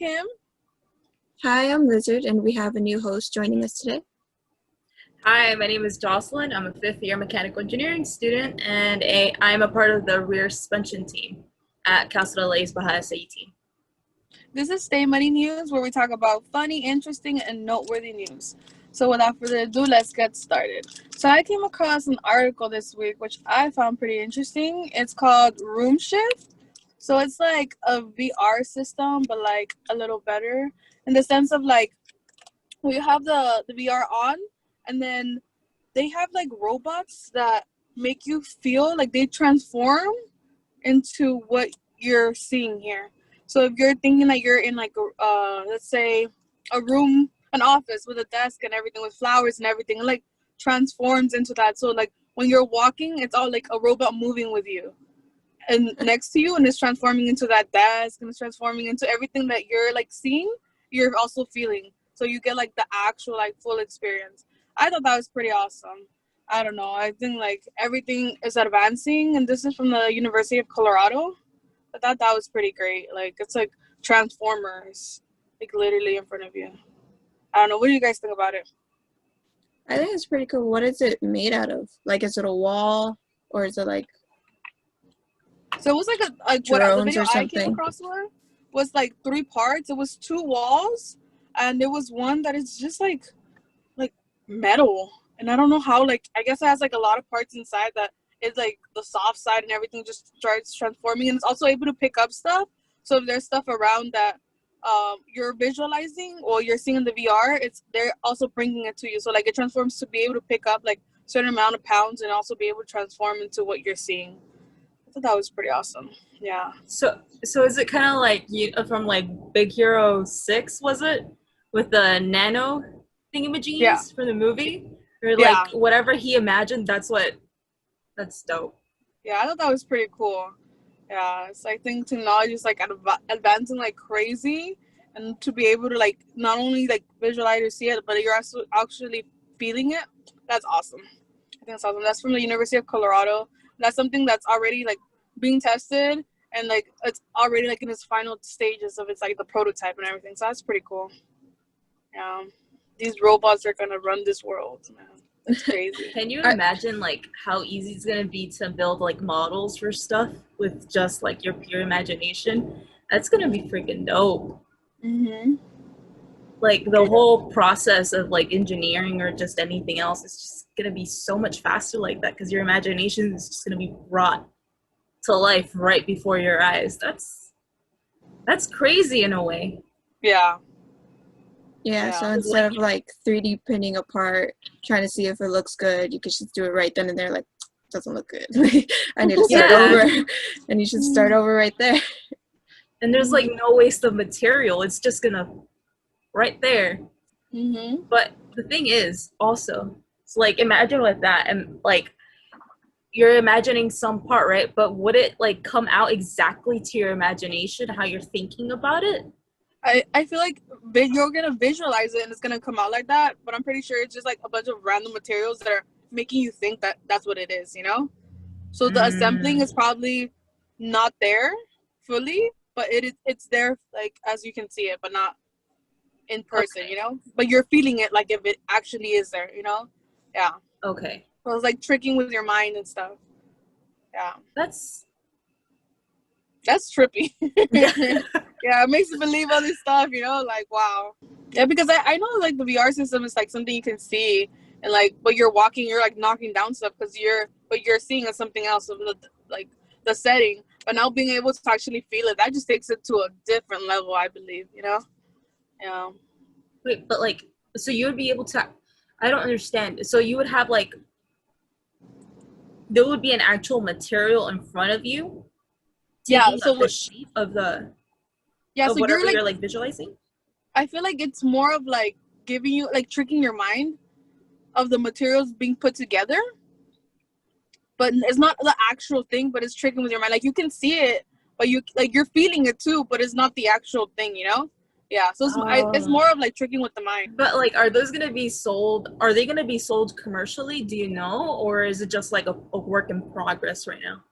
Kim. Hi, I'm Lizard, and we have a new host joining us today. Hi, my name is Jocelyn. I'm a fifth-year mechanical engineering student, and I'm a part of the rear suspension team at Cal State LA's Baja SAE team. This is Stay Money News, where we talk about funny, interesting, and noteworthy news. So without further ado, let's get started. So I came across an article this week, which I found pretty interesting. It's called Room Shift. So it's like a VR system, but like a little better in the sense of like, we have the VR on, and then they have like robots that make you feel like they transform into what you're seeing here. So if you're thinking that you're in like let's say a room, an office with a desk and everything with flowers and everything, it like transforms into that. So like when you're walking, it's all like a robot moving with you and next to you, and it's transforming into that desk, and it's transforming into everything that you're like seeing, you're also feeling. So you get like the actual like full experience. I thought that was pretty awesome. I don't know. I think like everything is advancing, and this is from the University of Colorado. I thought that was pretty great. Like it's like Transformers, like literally in front of you. I don't know. What do you guys think about it? I think it's pretty cool. What is it made out of? Like, is it a wall, or is it like So it was like what the drones video or I came something? across was like 3 parts. It was 2 walls, and there was one that is just like metal. And I don't know how, like, I guess it has like a lot of parts inside that is like the soft side, and everything just starts transforming, and it's also able to pick up stuff. So if there's stuff around that you're visualizing or you're seeing in the VR, they're also bringing it to you. So like it transforms to be able to pick up like certain amount of pounds and also be able to transform into what you're seeing. I thought that was pretty awesome. Yeah. So is it kind of like from like Big Hero 6, was it? With the nano Yeah. thingamajiggies from the movie? Or like Yeah. whatever he imagined, that's dope. Yeah, I thought that was pretty cool. Yeah, it's I think technology is like advancing like crazy, and to be able to like not only like visualize or see it, but you're also actually feeling it. That's awesome. I think that's awesome. That's from the University of Colorado. That's something that's already like being tested, and like it's already like in its final stages of its like the prototype and everything. So that's pretty cool. Yeah, these robots are gonna run this world, man. That's crazy. Can you imagine like how easy it's gonna be to build like models for stuff with just like your pure imagination? That's gonna be freaking dope. Mhm. Like the whole process of like engineering or just anything else is just gonna be so much faster like that, because your imagination is just gonna be brought to life right before your eyes. That's crazy in a way. Yeah. Yeah, so instead of like 3D printing a part, trying to see if it looks good, you could just do it right then and there. Like, doesn't look good. I need to start over, and you should start over right there. And there's like no waste of material. It's just gonna right there. Mhm. But the thing is, also, it's like imagine with that, and like you're imagining some part, right? But would it like come out exactly to your imagination how you're thinking about it? I feel like you're gonna visualize it and it's gonna come out like that, but I'm pretty sure it's just like a bunch of random materials that are making you think that that's what it is, you know? So the assembling is probably not there fully, but it's there like as you can see it, but not in person, Okay. you know? But you're feeling it like if it actually is there, you know? Yeah. Okay. So it's like tricking with your mind and stuff. Yeah. That's trippy. Yeah, it makes you believe all this stuff, you know, like wow. Yeah, because I know like the VR system is like something you can see, and like but you're walking, you're like knocking down stuff because you're seeing something else of like the setting. But now being able to actually feel it, that just takes it to a different level, I believe, you know? Yeah. Wait, but like so you would be able to, I don't understand. So you would have like there would be an actual material in front of you Yeah, taking so up the shape of the so whatever you're like you're like visualizing? I feel like it's more of like giving you like tricking your mind of the materials being put together, but it's not the actual thing, but it's tricking with your mind. Like you can see it, but you're feeling it too, but it's not the actual thing, you know? Yeah, so it's more of like tricking with the mind. But like, are those gonna be sold? Are they gonna be sold commercially? Do you know, or is it just like a work in progress right now?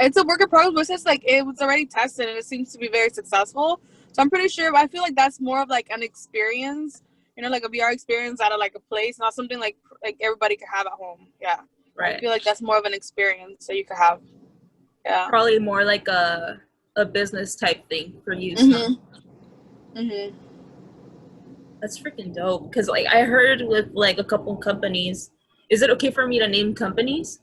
It's a work in progress, but it's like it was already tested and it seems to be very successful. So I'm pretty sure. I feel like that's more of like an experience, you know, like a VR experience out of like a place, not something like everybody could have at home. Yeah, Right. I feel like that's more of an experience that you could have. Yeah, Probably more like a business type thing for you. That's freaking dope. Because like I heard with like a couple companies. Is it okay for me to name companies?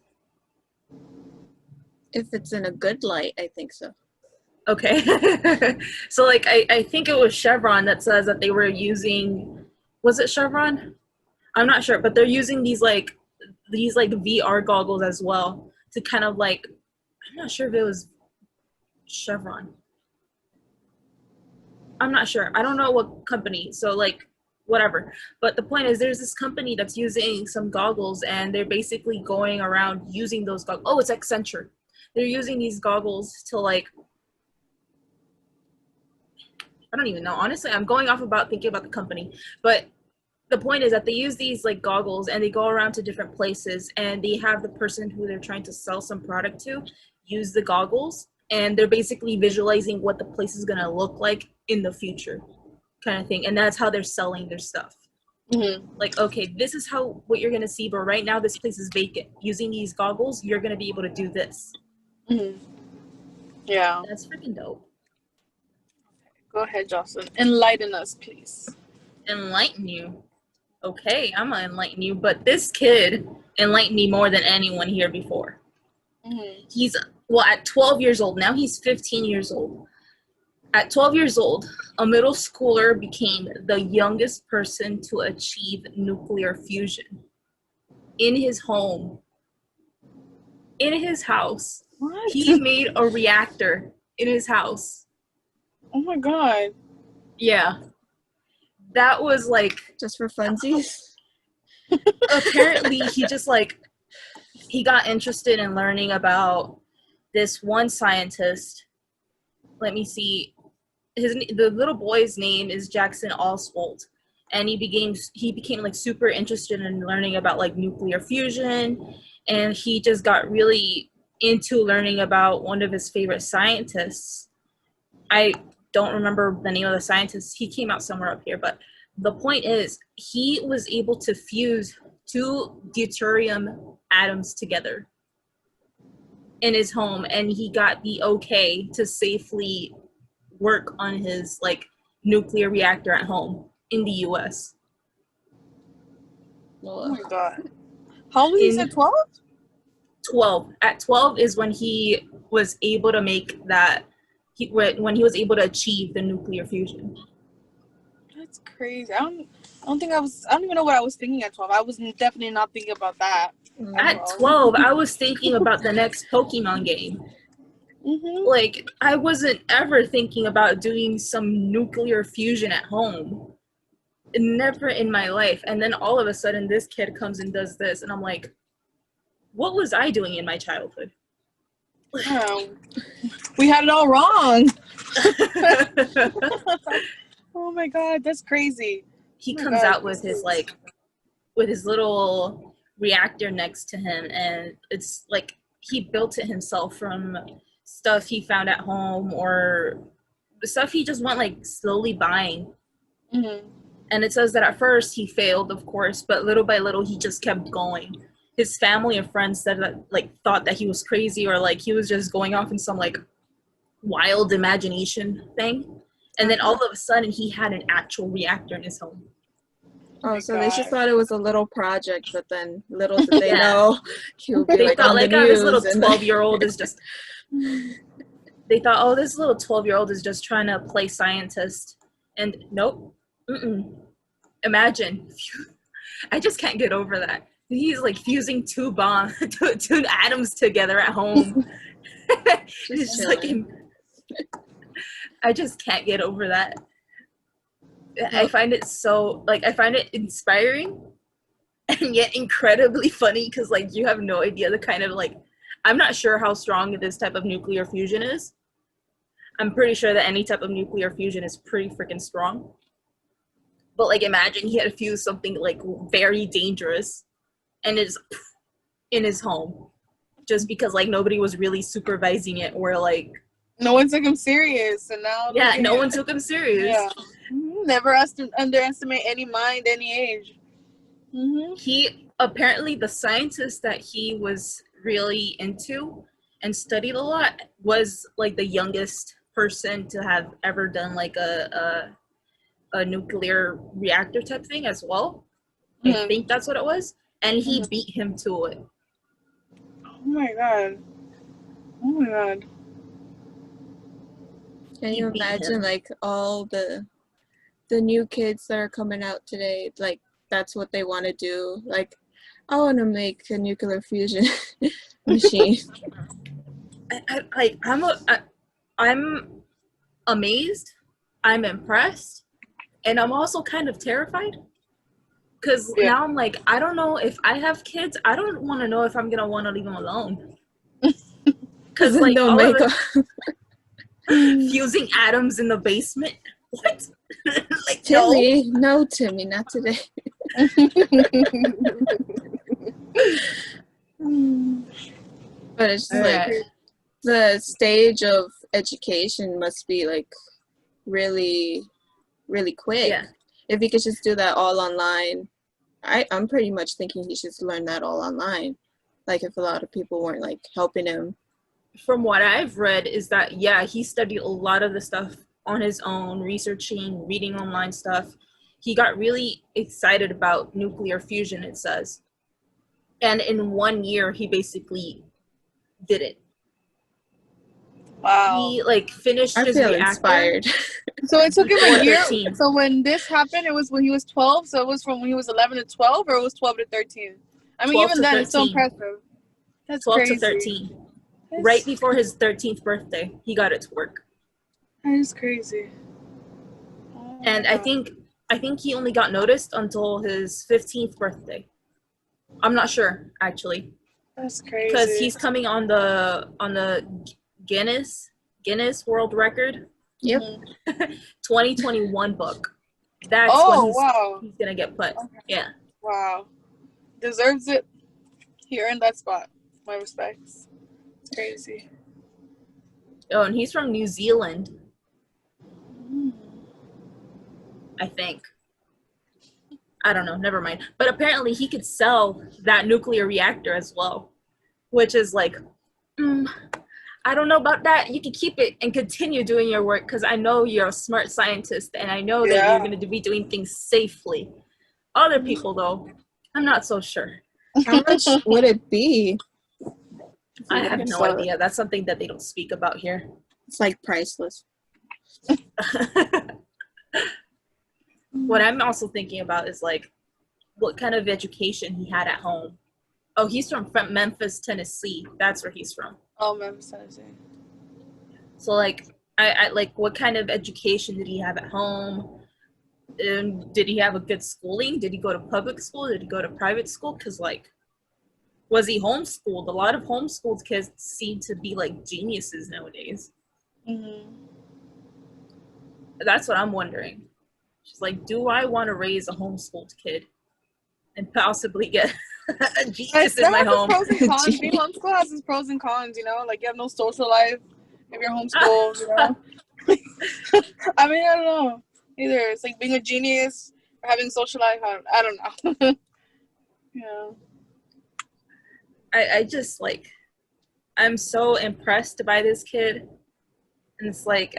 If it's in a good light, I think so. Okay. So like I think it was Chevron that says that they were using, was it Chevron? I'm not sure, but they're using these like VR goggles as well to kind of like, I'm not sure if it was Chevron. I'm not sure. I don't know what company. So like whatever. But the point is there's this company that's using some goggles and they're basically going around using those goggles. Oh, it's Accenture. They're using these goggles to like, I don't even know. Honestly, I'm going off about thinking about the company. But the point is that they use these like goggles and they go around to different places and they have the person who they're trying to sell some product to use the goggles, and they're basically visualizing what the place is going to look like in the future kind of thing, and that's how they're selling their stuff. Like, okay, this is how what you're going to see, but right now this place is vacant. Using these goggles you're going to be able to do this. Yeah, that's freaking dope. Go ahead, Jocelyn, enlighten us, please. Enlighten you? Okay, I'm gonna enlighten you, but this kid enlightened me more than anyone here before. He's, well, at 12 years old, now he's 15 years old. At 12 years old, a middle schooler became the youngest person to achieve nuclear fusion in his home. In his house. What? He made a reactor in his house. Oh my god. Yeah. That was like, just for funsies. Apparently he just like, he got interested in learning about this one scientist. Let me see. The little boy's name is Jackson Oswald, and he became like super interested in learning about like nuclear fusion, and he just got really into learning about one of his favorite scientists. I don't remember the name of the scientist. He came out somewhere up here, but the point is he was able to fuse 2 deuterium atoms together in his home, and he got the okay to safely work on his like nuclear reactor at home in the US. Oh my god. How old was he? Said 12? 12. At 12 is when he was able to make that, when he was able to achieve the nuclear fusion. That's crazy. I don't even know what I was thinking at 12. I was definitely not thinking about that. At 12, I was thinking about the next Pokemon game. Like, I wasn't ever thinking about doing some nuclear fusion at home. Never in my life. And then all of a sudden, this kid comes and does this, and I'm like, what was I doing in my childhood? We had it all wrong. Oh my god, that's crazy. He comes out with his like, with his little reactor next to him, and it's like he built it himself from stuff he found at home or stuff he just went like slowly buying. And it says that at first he failed, of course, but little by little he just kept going. His family and friends said that like thought that he was crazy or like he was just going off in some like wild imagination thing. And then all of a sudden he had an actual reactor in his home. Oh, so they just thought it was a little project, but then little did they know he'll be like on the news. This little 12-year-old is just. They thought, oh, this little 12-year-old is just trying to play scientist, and nope. Imagine, I just can't get over that. He's like fusing 2 atoms together at home. It's just like, I just can't get over that. I find it so, like, I find it inspiring and yet incredibly funny because, like, you have no idea the kind of, like, I'm not sure how strong this type of nuclear fusion is. I'm pretty sure that any type of nuclear fusion is pretty freaking strong. But, like, imagine he had to fuse something, like, very dangerous and it's in his home just because, like, nobody was really supervising it or, like, No one took him serious, and now Yeah, look at no him. one took him serious. Yeah. Never underestimate any mind, any age. He apparently, the scientist that he was really into and studied a lot was like the youngest person to have ever done like a nuclear reactor type thing as well. I think that's what it was, and he beat him to it. Oh my god! Oh my god! Can you imagine like all the new kids that are coming out today? Like that's what they want to do. Like I want to make a nuclear fusion machine. I'm amazed. I'm impressed, and I'm also kind of terrified. Because now I'm like, I don't know if I have kids. I don't want to know if I'm gonna want to leave them alone. Because like no all makeup. of it, fusing atoms in the basement. What? Like Timmy, no, Timmy, not today. But it's just like the stage of education must be like really, really quick. Yeah. If he could just do that all online, I'm pretty much thinking he should learn that all online. Like if a lot of people weren't like helping him. From what I've read is that, yeah, he studied a lot of the stuff on his own, researching, reading online stuff. He got really excited about nuclear fusion, it says. And in 1 year, he basically did it. Wow. He like finished his feel reactor. Inspired. So it took him a year. 13. So when this happened, it was when he was 12. So it was from when he was 11 to 12, or it was 12 to 13. I mean, even then, 13. it's so impressive. That's 12 crazy. to 13. Right before his 13th birthday, he got it to work. That is crazy. Oh, and I think he only got noticed until his 15th birthday. I'm not sure actually. That's crazy. Because he's coming on the Guinness World Record. Yep. 2021 book. That's when he's gonna get put. Okay. Yeah. Wow. Deserves it. He earned that spot. My respects. It's crazy. Oh, and he's from New Zealand. I think. I don't know, never mind. But apparently he could sell that nuclear reactor as well. Which is like, I don't know about that. You can keep it and continue doing your work because I know you're a smart scientist and I know that you're going to be doing things safely. Other people, though, I'm not so sure. How much would it be? I have no idea. That's something that they don't speak about here. It's like priceless. What I'm also thinking about is like what kind of education he had at home. Oh, he's from Memphis, Tennessee. That's where he's from. Oh, Memphis, Tennessee. So like, I like what kind of education did he have at home? Did he have a good schooling? Did he go to public school? Did he go to private school? Because like, was he homeschooled? A lot of homeschooled kids seem to be like geniuses nowadays. That's what I'm wondering. She's like, do I want to raise a homeschooled kid and possibly get a genius in my home? Pros and cons. Being homeschooled has its pros and cons, you know? Like, you have no social life if you're homeschooled, you know? I mean, I don't know. Either it's like being a genius or having social life. I don't know. Yeah. I just, like, I'm so impressed by this kid. And it's like,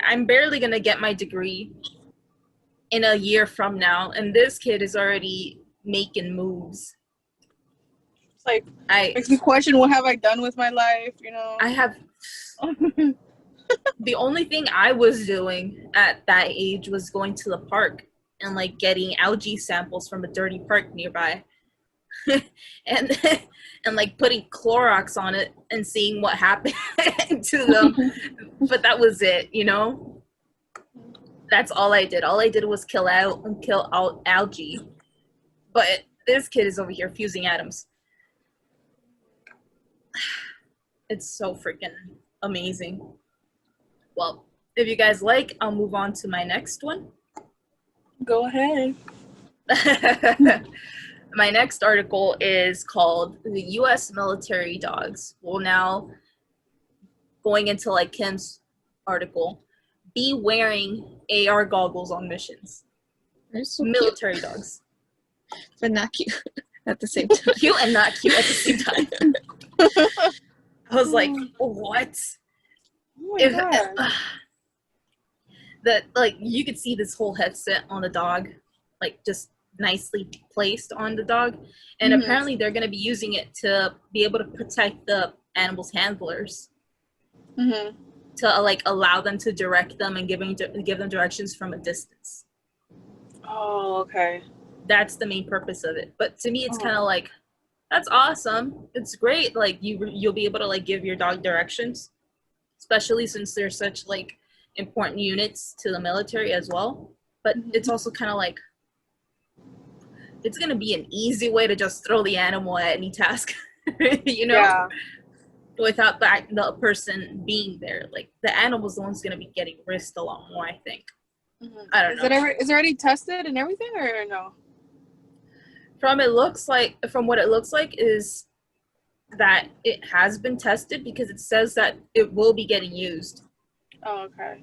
I'm barely going to get my degree in a year from now. And this kid is already making moves. It's like, makes me question, what have I done with my life, you know? I have... The only thing I was doing at that age was going to the park and, like, getting algae samples from a dirty park nearby. and like putting Clorox on it and seeing what happened to them. But that was it, you know? That's all I did. All I did was kill out algae. But this kid is over here fusing atoms. It's so freaking amazing. Well, if you guys like, I'll move on to my next one. Go ahead. My next article is called "The U.S. Military Dogs Will Now going into like Kim's article, be wearing AR goggles on missions. They're so Military cute. dogs. But not cute at the same time. Cute and not cute at the same time. I was like, what? Oh my God. That, like, you could see this whole headset on the dog, like, just nicely placed on the dog. And apparently they're going to be using it to be able to protect the animal's handlers. To, like, allow them to direct them and give them directions from a distance. Oh, okay. That's the main purpose of it. But to me, it's kind of like, that's awesome. It's great. Like, you'll be able to, like, give your dog directions, especially since they're such, like, important units to the military as well. But it's also kind of like, it's going to be an easy way to just throw the animal at any task, you know? Yeah. Without the person being there. Like, the animal's the one's going to be getting risked a lot more, I think. I don't know. Is it already tested and everything, or no? From what it looks like is that it has been tested, because it says that it will be getting used. Oh, okay.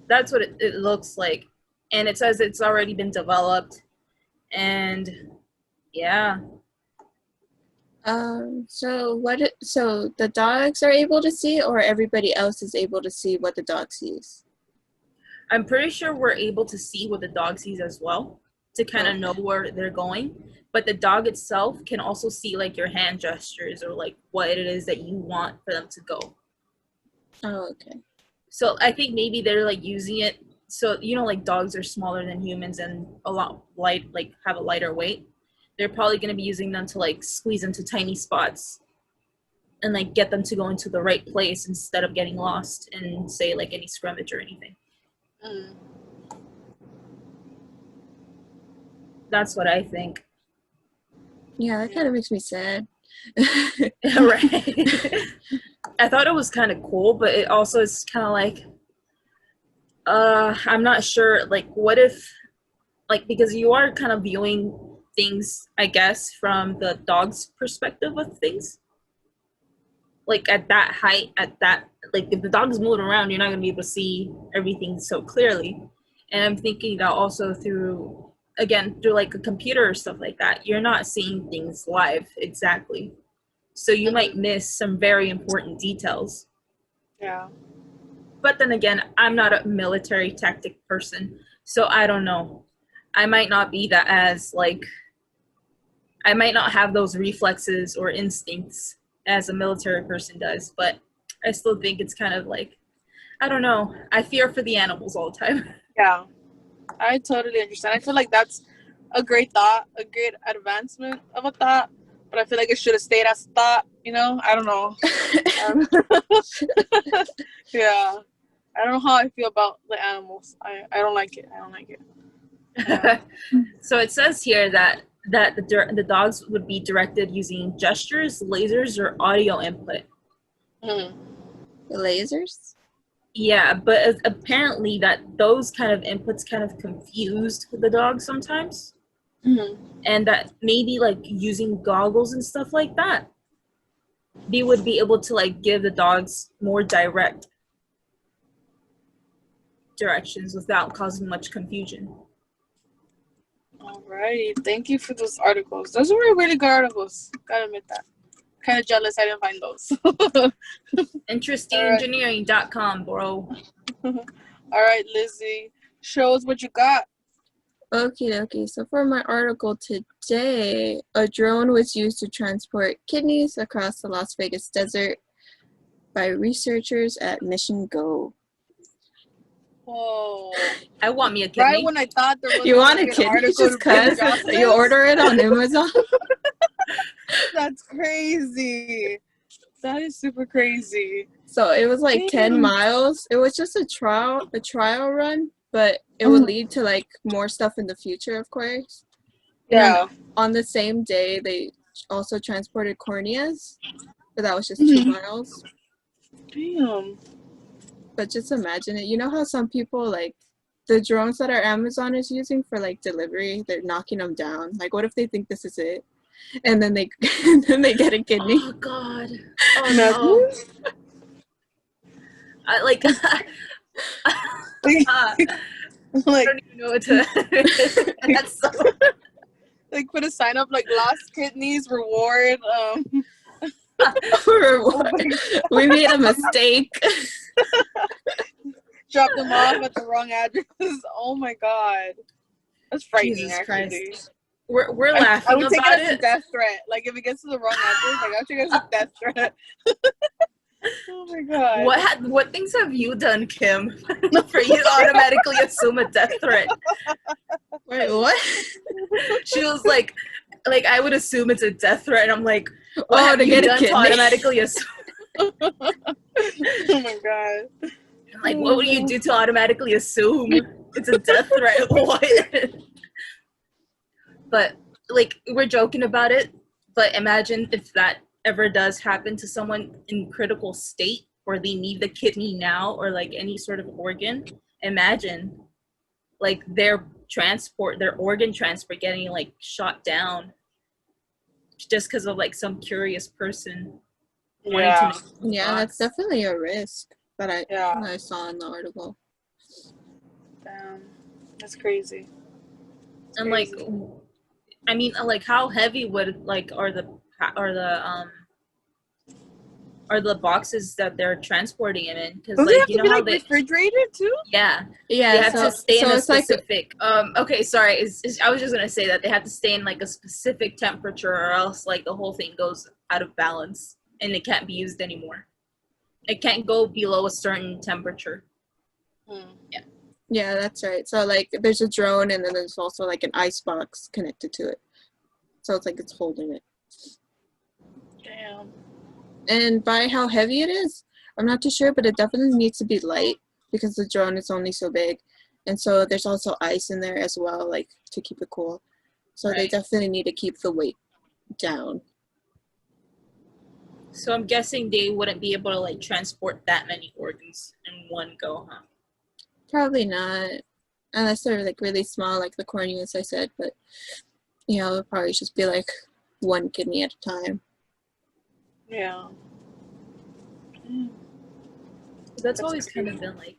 That's what it looks like. And it says it's already been developed. And yeah. So the dogs are able to see, or everybody else is able to see what the dog sees? I'm pretty sure we're able to see what the dog sees as well, to kind of know where they're going. But the dog itself can also see, like, your hand gestures, or like what it is that you want for them to go. Oh, okay. So I think maybe they're, like, using it, so, you know, like, dogs are smaller than humans and a lot light, like, have a lighter weight. They're probably going to be using them to, like, squeeze into tiny spots and, like, get them to go into the right place instead of getting lost in, say, like, any scrimmage or anything. That's what I think. Yeah, that kind of makes me sad. Right. I thought it was kind of cool, but it also is kind of like, I'm not sure, like, what if, like, because you are kind of viewing things, I guess, from the dog's perspective of things. Like, at that height, like, if the dog's moving around, you're not going to be able to see everything so clearly. And I'm thinking that also through, like, a computer or stuff like that, you're not seeing things live exactly. So you might miss some very important details. Yeah. But then again, I'm not a military tactic person, so I don't know. I might not be that as, like, I might not have those reflexes or instincts as a military person does, but I still think it's kind of like, I don't know. I fear for the animals all the time. Yeah. I totally understand. I feel like that's a great thought, a great advancement of a thought, but I feel like it should have stayed as a thought, you know? I don't know. Yeah. I don't know how I feel about the animals. I don't like it. I don't like it. Yeah. So it says here that the dogs would be directed using gestures, lasers, or audio input. The lasers? Yeah, but apparently that those kind of inputs kind of confused the dog sometimes. And that maybe, like, using goggles and stuff like that, they would be able to, like, give the dogs more direct directions without causing much confusion. Alrighty, thank you for those articles. Those were really good articles. Gotta admit that. Kind of jealous I didn't find those. Interestingengineering.com, bro. Alright, Lizzie, show us what you got. Okay. So for my article today, a drone was used to transport kidneys across the Las Vegas desert by researchers at Mission Go. Whoa. I want me a kidney. Right when I thought there was you want a kidney just because you order it on Amazon? That's crazy. That is super crazy. So it was like 10 miles. It was just a trial run, but it would lead to, like, more stuff in the future, of course. Yeah. And on the same day, they also transported corneas, but that was just 2 miles. Damn. But just imagine it. You know how some people, like, the drones that our Amazon is using for, like, delivery, they're knocking them down. Like, what if they think this is it? And then they get a kidney. Oh, God. Oh, no. I like. I Like, don't even know what to. That's so. like put a sign up like lost kidneys reward. We made a mistake. Drop them off at the wrong address. Oh my god, that's frightening. Jesus actually, Christ. We're I laughing would take about it as a it. death threat. Like if it gets to the wrong address, like I'll take it as a death threat. Oh my god. What things have you done, Kim, for you to automatically assume a death threat? Wait, what? She was like I would assume it's a death threat, and I'm like, what have to you get a done to kidney. automatically assume? Oh my god. I'm like, what would you do to automatically assume it's a death threat? What? But like, we're joking about it, but imagine if that ever does happen to someone in critical state, or they need the kidney now, or like any sort of organ. Imagine like their organ transport getting like shot down just because of like some curious person wanting to know. Yeah, that's definitely a risk that Yeah. I saw in the article. Damn, that's crazy. And like, I mean, like, how heavy would like are the boxes that they're transporting it in? Because like, you know how they refrigerated too? yeah they have to stay in a it's like specific okay, sorry, I was just gonna say that they have to stay in like a specific temperature, or else like the whole thing goes out of balance and it can't be used anymore. It can't go below a certain temperature. Yeah, that's right. So like there's a drone, and then there's also like an ice box connected to it, so it's like it's holding it. Damn. And by how heavy it is, I'm not too sure, but it definitely needs to be light because the drone is only so big. And so there's also ice in there as well, like to keep it cool. So They definitely need to keep the weight down. So I'm guessing they wouldn't be able to like transport that many organs in one go, huh? Probably not, unless they're like really small, like the corneas I said. But it'll probably just be like one kidney at a time. Yeah. That's always kind of been like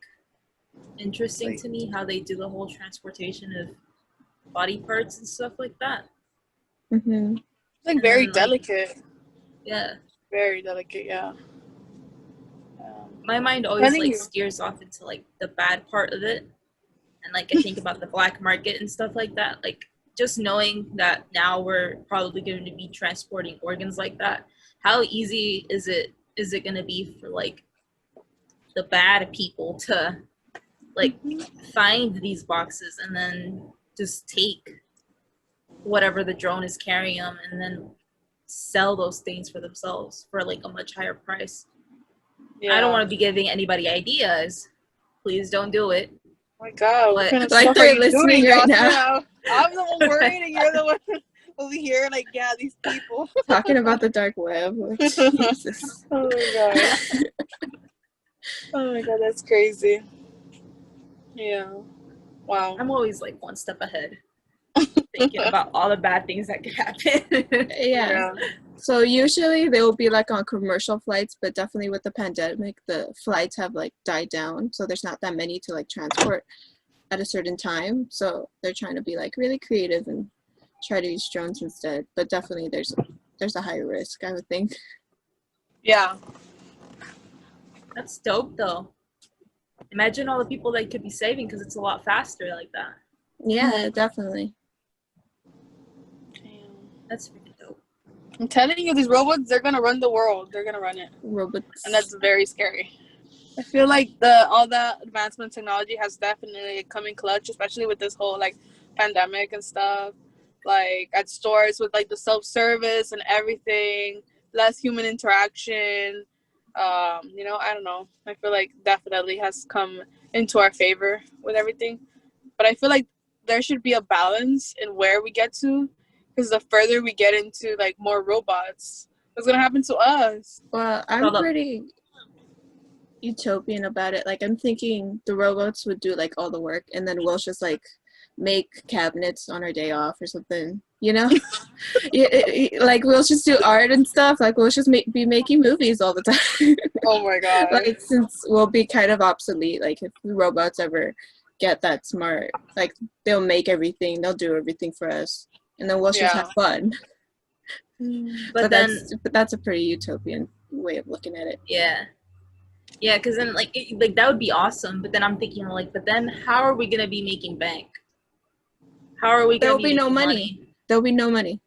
interesting to me, how they do the whole transportation of body parts and stuff like that. Mm-hmm. Like very delicate. Yeah. Very delicate. Yeah. My mind always like steers off into like the bad part of it, and like I think about the black market and stuff like that. Like just knowing that now we're probably going to be transporting organs like that. How easy is it going to be for like the bad people to like find these boxes and then just take whatever the drone is carrying them and then sell those things for themselves for like a much higher price? I don't want to be giving anybody ideas. Please don't do it. Oh my god, what kind of like stuff they're are you listening doing right now? I'm the one worried, and you're the one over here. Like, yeah, these people talking about the dark web. Jesus. Oh my god. Oh my god, that's crazy. Yeah. Wow. I'm always like one step ahead, thinking about all the bad things that could happen. Yeah. So usually they will be like on commercial flights, but definitely with the pandemic, the flights have like died down. So there's not that many to like transport at a certain time. So they're trying to be like really creative and try to use drones instead. But definitely there's a high risk, I would think. Yeah. That's dope though. Imagine all the people they could be saving, because it's a lot faster like that. Yeah, definitely. Damn. That's really dope. I'm telling you, these robots, they're gonna run the world. They're gonna run it. Robots. And that's very scary. I feel like all the advancement in technology has definitely come in clutch, especially with this whole like pandemic and stuff. Like at stores with like the self-service and everything, less human interaction. I don't know. I feel like definitely has come into our favor with everything. But I feel like there should be a balance in where we get to, because the further we get into like more robots, what's gonna happen to us? Well, I'm pretty utopian about it. Like I'm thinking the robots would do like all the work, and then we'll just like make cabinets on our day off or something, you know? Like, we'll just do art and stuff. Like, we'll just be making movies all the time. Oh my god. Like, since we'll be kind of obsolete, like, if the robots ever get that smart, like, they'll make everything, they'll do everything for us, and then we'll just have fun. But that's a pretty utopian way of looking at it. Yeah, because then like that would be awesome. But then I'm thinking like, but then how are we gonna be making bank? How are we gonna There'll be no money. There'll be no money.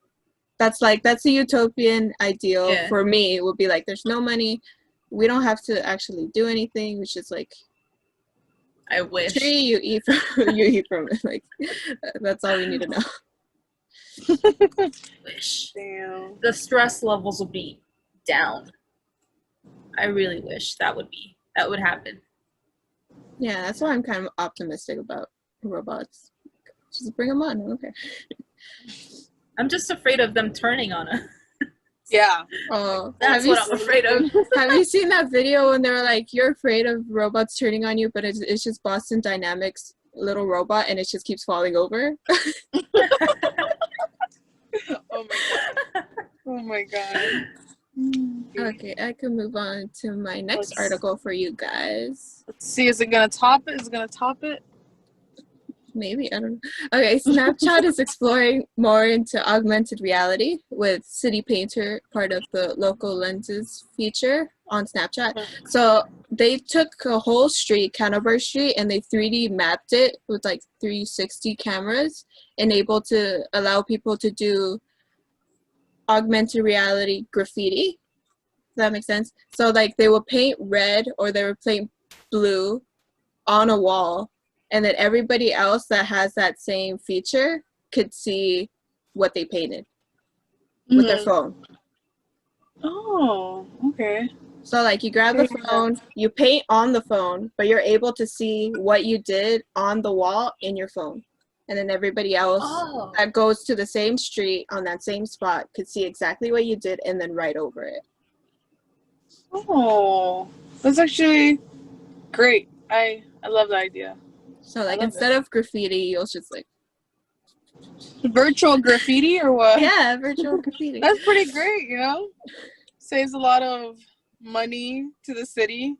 That's a utopian ideal for me. It would be like, there's no money. We don't have to actually do anything. It's just like, I wish. Tree, you eat from it. Like, that's all we need to know. Wish. Damn. The stress levels will be down. I really wish that would happen. Yeah, that's why I'm kind of optimistic about robots. Just bring them on. Okay. I'm just afraid of them turning on us. Yeah. Oh, that's what I'm afraid of. Have you seen that video when they were like, you're afraid of robots turning on you, but it's just Boston Dynamics little robot and it just keeps falling over? Oh my god. Oh my god. Okay, I can move on to my next article for you guys. Let's see, is it gonna top it? Is it gonna top it? Maybe, I don't know. Okay, Snapchat is exploring more into augmented reality with City Painter, part of the local lenses feature on Snapchat. So they took a whole street, Canterbury Street, and they 3D mapped it with like 360 cameras and able to allow people to do augmented reality graffiti. Does that make sense? So like they will paint red or they will paint blue on a wall, and then everybody else that has that same feature could see what they painted with their phone. Oh, okay. So like you grab the phone, you paint on the phone, but you're able to see what you did on the wall in your phone. And then everybody else that goes to the same street on that same spot could see exactly what you did and then write over it. Oh, that's actually great. I love the idea. So like instead of graffiti, you'll just like virtual graffiti or what? Yeah, virtual graffiti. That's pretty great, you know? Saves a lot of money to the city,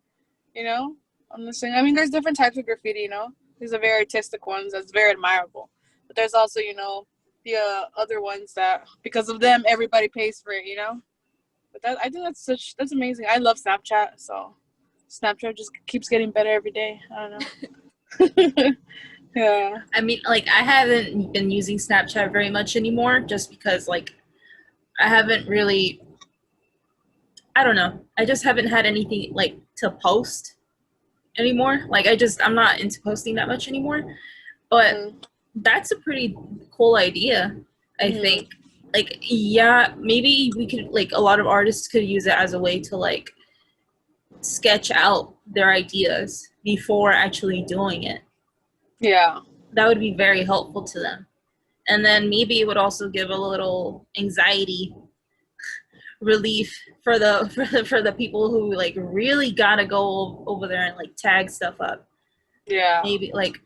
you know? I'm just saying. I mean, there's different types of graffiti, you know? There's the very artistic ones that's very admirable. But there's also, you know, the other ones that, because of them, everybody pays for it, you know? But that, I think that's amazing. I love Snapchat, so Snapchat just keeps getting better every day. I don't know. Yeah. I mean, like, I haven't been using Snapchat very much anymore just because, like, I haven't really, I don't know. I just haven't had anything, like, to post anymore. Like, I'm not into posting that much anymore. But that's a pretty cool idea, I think. Like, yeah, maybe we could, like, a lot of artists could use it as a way to, like, sketch out their ideas before actually doing it. Yeah. That would be very helpful to them. And then maybe it would also give a little anxiety relief for the people who like really gotta go over there and like tag stuff up. Yeah. Maybe like,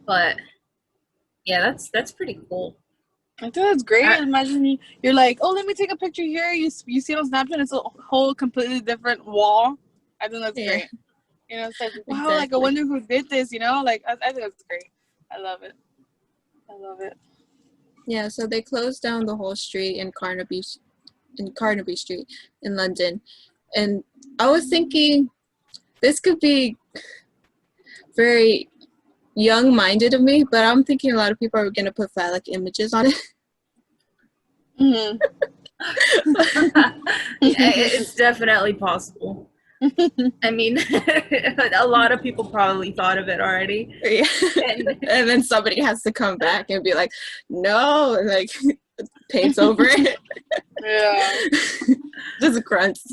but yeah, that's pretty cool. I think that's great. Imagine you're like, oh, let me take a picture here. You see it on Snapchat, it's a whole completely different wall. I think that's great. You know, it's like, wow, exactly. Like I wonder who did this, you know? Like I think that's great. I love it. I love it. Yeah, so they closed down the whole street in Carnaby Street in London. And I was thinking this could be very young-minded of me, but I'm thinking a lot of people are going to put phallic images on it. Yeah, it's definitely possible. I mean, a lot of people probably thought of it already. Yeah. And then somebody has to come back and be like, no, and like paints over it. Yeah. Just grunts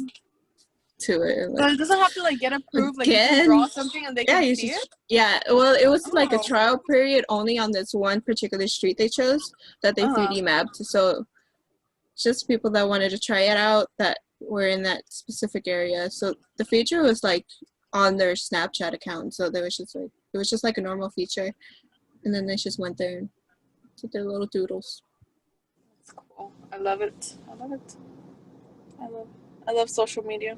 to it. Like, so it doesn't have to like get approved. Like you can draw something and they can see it? Yeah, well, it was like a trial period only on this one particular street they chose that they 3D mapped. So just people that wanted to try it out that were in that specific area. So the feature was like on their Snapchat account. So there was just like, it was just like a normal feature. And then they just went there and did their little doodles. It's cool. I love it. I love social media.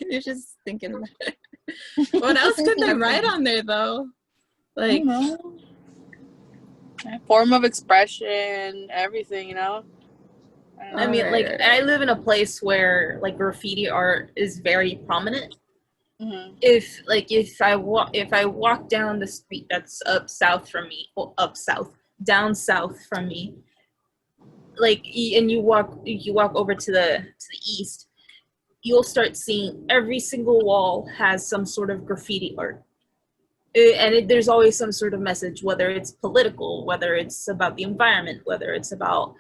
You're just thinking about it. What else could they write on there though? Like, form of expression, everything, you know. I mean, like, I live in a place where like graffiti art is very prominent. Mm-hmm. If I walk down the street that's down south from me, like, and you walk over to the east, you'll start seeing every single wall has some sort of graffiti art. There's always some sort of message, whether it's political, whether it's about the environment, whether it's about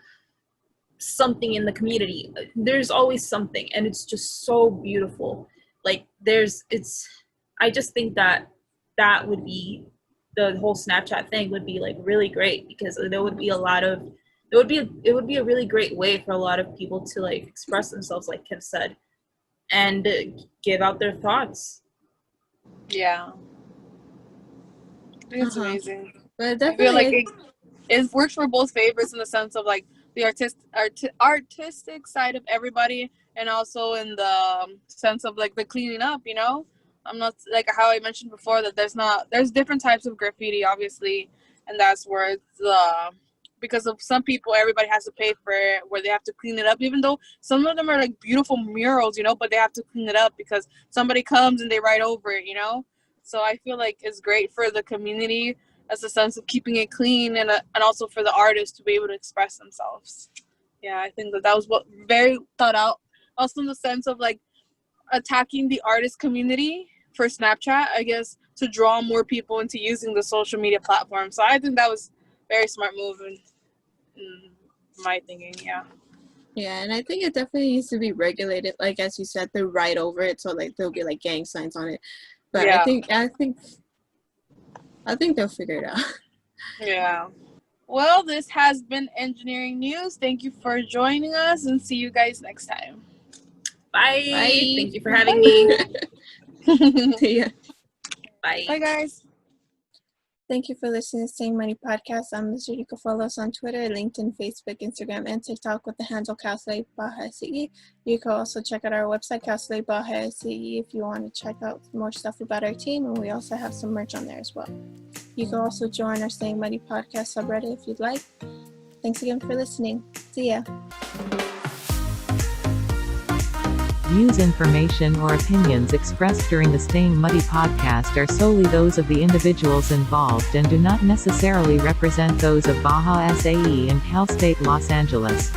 something in the community. There's always something, and it's just so beautiful. Like, I just think that would be, the whole Snapchat thing would be like really great, because there would be it would be a really great way for a lot of people to like express themselves, like Kev said, and give out their thoughts. Yeah. It's amazing. But I feel like it works for both favors, in the sense of like the artistic side of everybody, and also in the sense of like the cleaning up, you know. I'm not, like how I mentioned before, that there's different types of graffiti, obviously, and that's where it's because of some people, everybody has to pay for it, where they have to clean it up, even though some of them are like beautiful murals, you know, but they have to clean it up because somebody comes and they write over it, you know. So I feel like it's great for the community as a sense of keeping it clean, and also for the artists to be able to express themselves. Yeah, I think that was what very thought out. Also in the sense of like attacking the artist community for Snapchat, I guess, to draw more people into using the social media platform. So I think that was very smart move in my thinking. Yeah, and I think it definitely needs to be regulated, like as you said, to write over it, so like there'll be like gang signs on it. But yeah. I think they'll figure it out. Yeah. Well, this has been Engineering News. Thank you for joining us, and see you guys next time. Bye. Thank you for having me. Yeah. Bye. Bye, guys. Thank you for listening to Staying Money Podcast. I'm Mr. You can follow us on Twitter, LinkedIn, Facebook, Instagram, and TikTok with the handle Castle Baja SE. You can also check out our website, Castle Baja SE, if you want to check out more stuff about our team, and we also have some merch on there as well. You can also join our Staying Money Podcast subreddit if you'd like. Thanks again for listening. See ya. Views, information, or opinions expressed during the Staying Muddy podcast are solely those of the individuals involved and do not necessarily represent those of Baja SAE and Cal State Los Angeles.